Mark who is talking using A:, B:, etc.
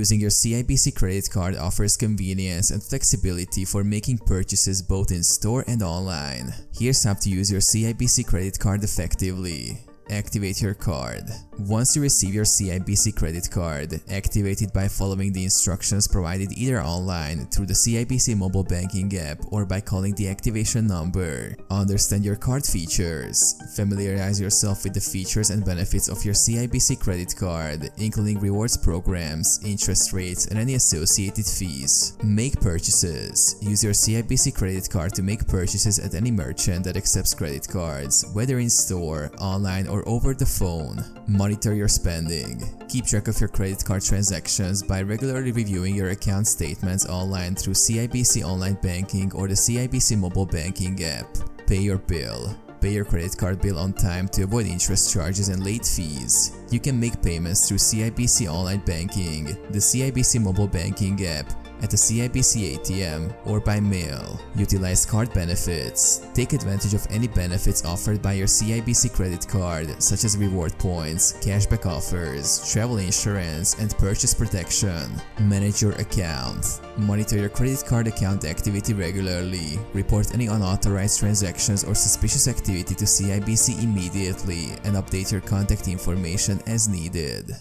A: Using your CIBC credit card offers convenience and flexibility for making purchases both in store and online. Here's how to use your CIBC credit card effectively. Activate your card. Once you receive your CIBC credit card, activate it by following the instructions provided either online through the CIBC mobile banking app or by calling the activation number. Understand your card features. Familiarize yourself with the features and benefits of your CIBC credit card, including rewards programs, interest rates, and any associated fees. Make purchases. Use your CIBC credit card to make purchases at any merchant that accepts credit cards, whether in store, online, or over the phone. Monitor your spending. Keep track of your credit card transactions by regularly reviewing your account statements online through CIBC online banking or the CIBC mobile banking app. Pay your bill. Pay your credit card bill on time to avoid interest charges and late fees. You can make payments through CIBC online banking, the CIBC mobile banking app, at the CIBC ATM, or by mail. Utilize card benefits. Take advantage of any benefits offered by your CIBC credit card, such as reward points, cashback offers, travel insurance, and purchase protection. Manage your account. Monitor your credit card account activity regularly. Report any unauthorized transactions or suspicious activity to CIBC immediately, and update your contact information as needed.